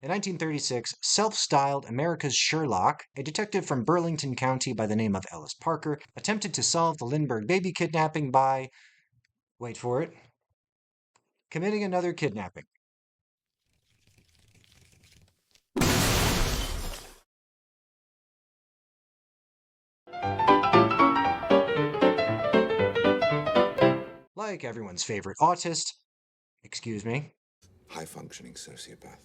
In 1936, self-styled America's Sherlock, a detective from Burlington County by the name of Ellis Parker, attempted to solve the Lindbergh baby kidnapping by, wait for it, committing another kidnapping. Like everyone's favorite autist, excuse me, high-functioning sociopath.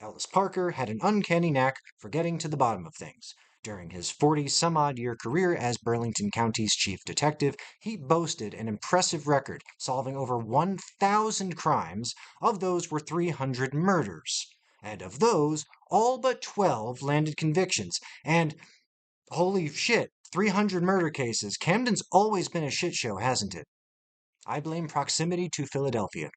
Ellis Parker had an uncanny knack for getting to the bottom of things. During his 40-some-odd-year career as Burlington County's chief detective, he boasted an impressive record, solving over 1,000 crimes. Of those were 300 murders. And of those, all but 12 landed convictions. And, holy shit, 300 murder cases. Camden's always been a shit show, hasn't it? I blame proximity to Philadelphia.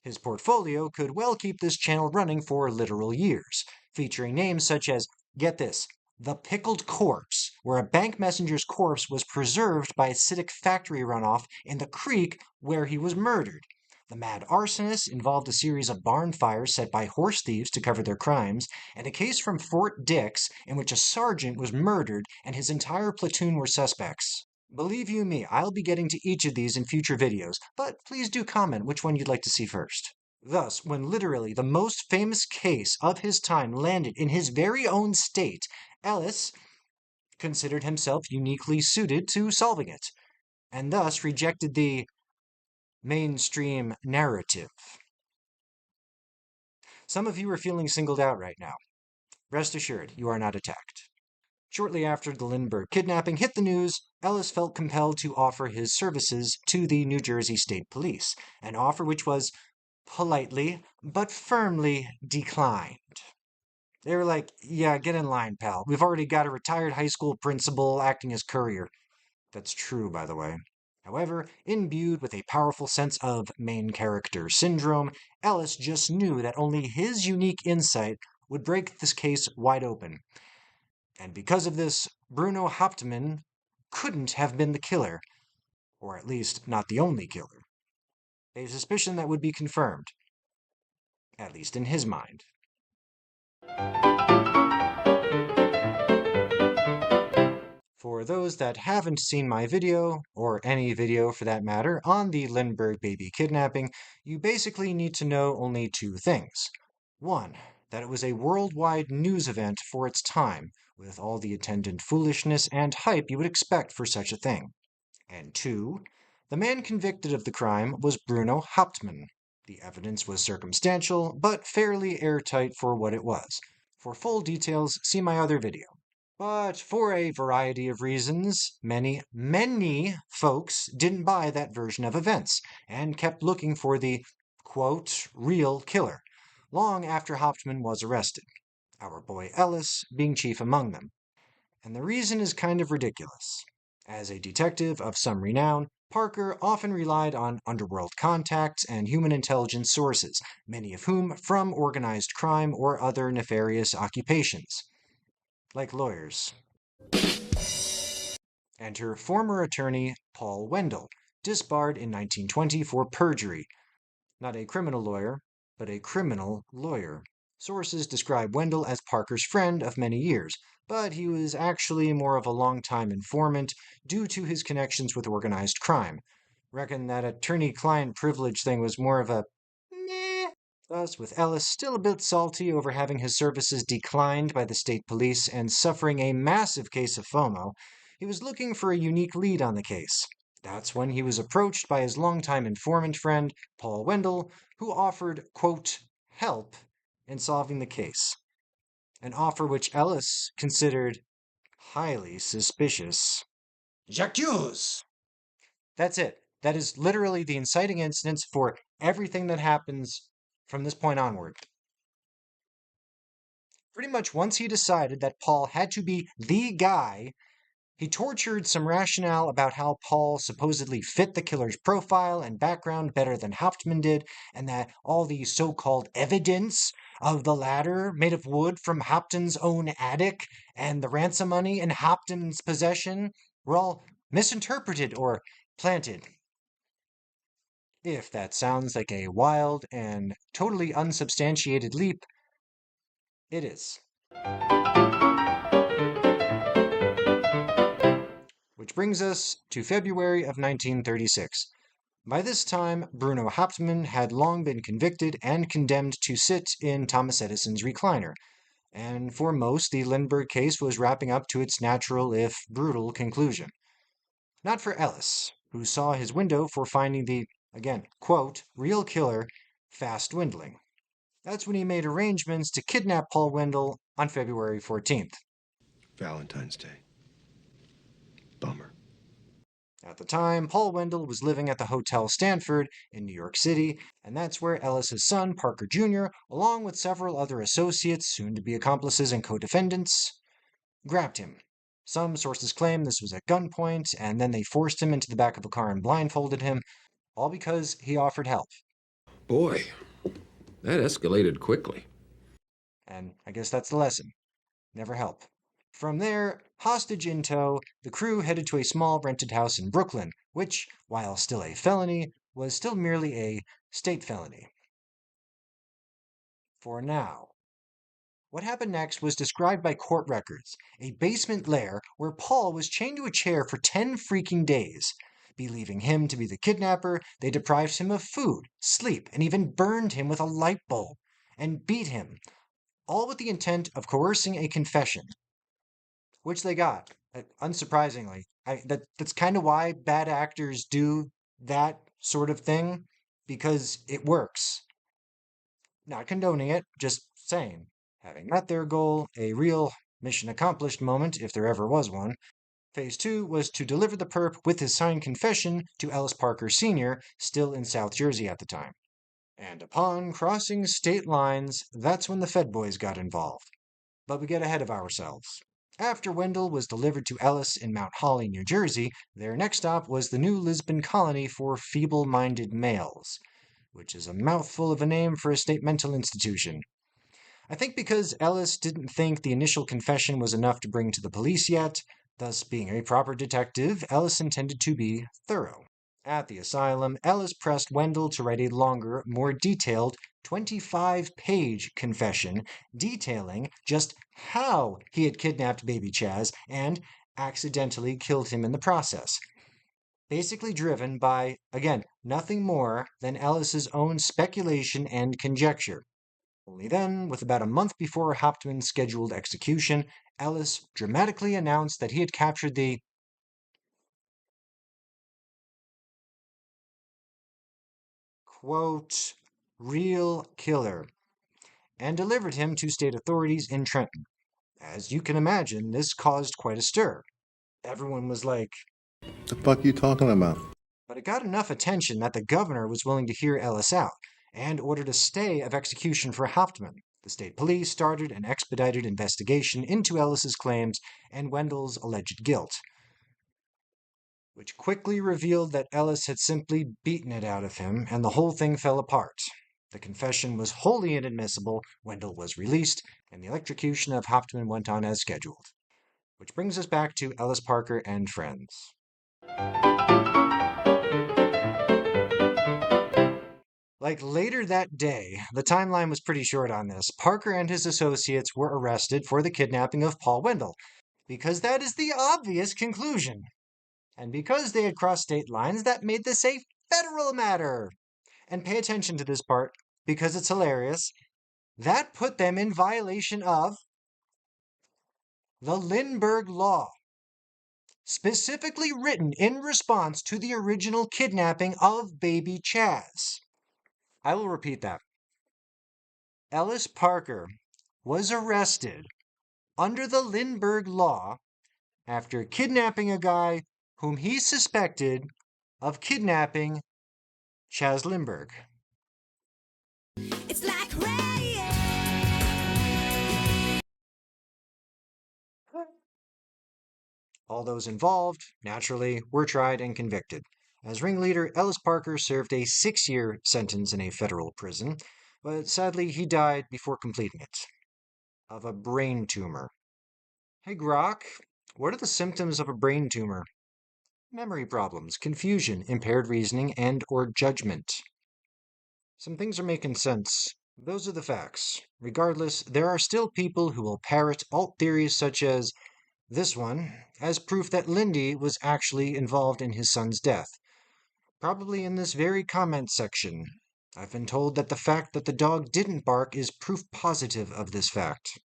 His portfolio could well keep this channel running for literal years, featuring names such as, get this, the Pickled Corpse, where a bank messenger's corpse was preserved by acidic factory runoff in the creek where he was murdered. The Mad Arsonist involved a series of barn fires set by horse thieves to cover their crimes, and a case from Fort Dix in which a sergeant was murdered and his entire platoon were suspects. Believe you me, I'll be getting to each of these in future videos, but please do comment which one you'd like to see first. Thus, when literally the most famous case of his time landed in his very own state, Ellis considered himself uniquely suited to solving it, and thus rejected the mainstream narrative. Some of you are feeling singled out right now. Rest assured, you are not attacked. Shortly after the Lindbergh kidnapping hit the news, Ellis felt compelled to offer his services to the New Jersey State Police, an offer which was politely but firmly declined. They were like, yeah, get in line, pal. We've already got a retired high school principal acting as courier. That's true, by the way. However, imbued with a powerful sense of main character syndrome, Ellis just knew that only his unique insight would break this case wide open. And because of this, Bruno Hauptmann couldn't have been the killer, or at least not the only killer. A suspicion that would be confirmed, at least in his mind. For those that haven't seen my video, or any video for that matter, on the Lindbergh baby kidnapping, you basically need to know only two things. One, that it was a worldwide news event for its time, with all the attendant foolishness and hype you would expect for such a thing. And two, the man convicted of the crime was Bruno Hauptmann. The evidence was circumstantial, but fairly airtight for what it was. For full details, see my other video. But for a variety of reasons, many folks didn't buy that version of events and kept looking for the, quote, real killer, long after Hauptmann was arrested, our boy Ellis being chief among them. And the reason is kind of ridiculous. As a detective of some renown, Parker often relied on underworld contacts and human intelligence sources, many of whom from organized crime or other nefarious occupations. Like lawyers. Enter former attorney Paul Wendel, disbarred in 1920 for perjury. Not a criminal lawyer, but a criminal lawyer. Sources describe Wendel as Parker's friend of many years, but he was actually more of a longtime informant due to his connections with organized crime. Reckon that attorney-client privilege thing was more of a meh. Thus, with Ellis still a bit salty over having his services declined by the state police and suffering a massive case of FOMO, he was looking for a unique lead on the case. That's when he was approached by his longtime informant friend, Paul Wendel, who offered, quote, help in solving the case. An offer which Ellis considered highly suspicious. J'accuse! That's it. That is literally the inciting incidents for everything that happens from this point onward. Pretty much once he decided that Paul had to be the guy, he tortured some rationale about how Paul supposedly fit the killer's profile and background better than Hauptmann did, and that all the so-called evidence of the latter, made of wood from Hauptmann's own attic, and the ransom money in Hauptmann's possession, were all misinterpreted or planted. If that sounds like a wild and totally unsubstantiated leap, It is. Which brings us to February of 1936. By this time, Bruno Hauptmann had long been convicted and condemned to sit in Thomas Edison's recliner, and for most, the Lindbergh case was wrapping up to its natural, if brutal, conclusion. Not for Ellis, who saw his window for finding the, again, quote, real killer fast dwindling. That's when he made arrangements to kidnap Paul Wendel on February 14th. Valentine's Day. Bummer. At the time, Paul Wendel was living at the Hotel Stanford in New York City, and that's where Ellis's son, Parker Jr., along with several other associates, soon to be accomplices and co-defendants, grabbed him. Some sources claim this was at gunpoint, and then they forced him into the back of a car and blindfolded him, all because he offered help. Boy, that escalated quickly. And I guess that's the lesson. Never help. From there, hostage in tow, the crew headed to a small rented house in Brooklyn, which, while still a felony, was still merely a state felony. For now. What happened next was described by court records, a basement lair where Paul was chained to a chair for 10 freaking days. Believing him to be the kidnapper, they deprived him of food, sleep, and even burned him with a light bulb, and beat him, all with the intent of coercing a confession. Which they got, unsurprisingly. That's kind of why bad actors do that sort of thing, because it works. Not condoning it, just saying. Having met their goal, a real mission accomplished moment, if there ever was one, Phase 2 was to deliver the perp with his signed confession to Ellis Parker Sr., still in South Jersey at the time. And upon crossing state lines, that's when the Fed boys got involved. But we get ahead of ourselves. After Wendel was delivered to Ellis in Mount Holly, New Jersey, their next stop was the New Lisbon Colony for Feeble-Minded Males, which is a mouthful of a name for a state mental institution. I think because Ellis didn't think the initial confession was enough to bring to the police yet, thus being a proper detective, Ellis intended to be thorough. At the asylum, Ellis pressed Wendel to write a longer, more detailed 25-page confession detailing just how he had kidnapped baby Chaz and accidentally killed him in the process. Basically driven by, again, nothing more than Ellis's own speculation and conjecture. Only then, with about a month before Hauptmann's scheduled execution, Ellis dramatically announced that he had captured the quote, real killer, and delivered him to state authorities in Trenton. As you can imagine, this caused quite a stir. Everyone was like, The fuck you talking about? but it got enough attention that the governor was willing to hear Ellis out and ordered a stay of execution for Hauptmann. The state police started an expedited investigation into Ellis's claims and Wendel's alleged guilt, which quickly revealed that Ellis had simply beaten it out of him, and the whole thing fell apart. The confession was wholly inadmissible, Wendel was released, and the electrocution of Hauptmann went on as scheduled. Which brings us back to Ellis Parker and friends. Like later that day, the timeline was pretty short on this. Parker and his associates were arrested for the kidnapping of Paul Wendel, because that is the obvious conclusion. And because they had crossed state lines, that made this a federal matter. And pay attention to this part, because it's hilarious. That put them in violation of the Lindbergh Law, specifically written in response to the original kidnapping of baby Chaz. I will repeat that. Ellis Parker was arrested under the Lindbergh Law after kidnapping a guy whom he suspected of kidnapping Chaz Lindbergh. It's like rain. All those involved, naturally, were tried and convicted. As ringleader, Ellis Parker served a 6-year sentence in a federal prison, but sadly he died before completing it. Of a brain tumor. Hey Grok, what are the symptoms of a brain tumor? Memory problems, confusion, impaired reasoning, and or judgment. Some things are making sense. Those are the facts. Regardless, there are still people who will parrot alt theories such as this one as proof that Lindy was actually involved in his son's death. Probably in this very comment section. I've been told that the fact that the dog didn't bark is proof positive of this fact.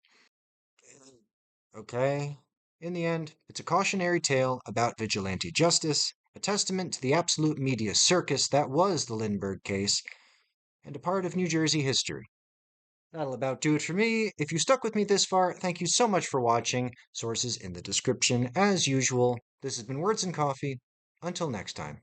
Okay? In the end, it's a cautionary tale about vigilante justice, a testament to the absolute media circus that was the Lindbergh case, and a part of New Jersey history. That'll about do it for me. If you stuck with me this far, thank you so much for watching. Sources in the description as usual. This has been Words and Coffee. Until next time.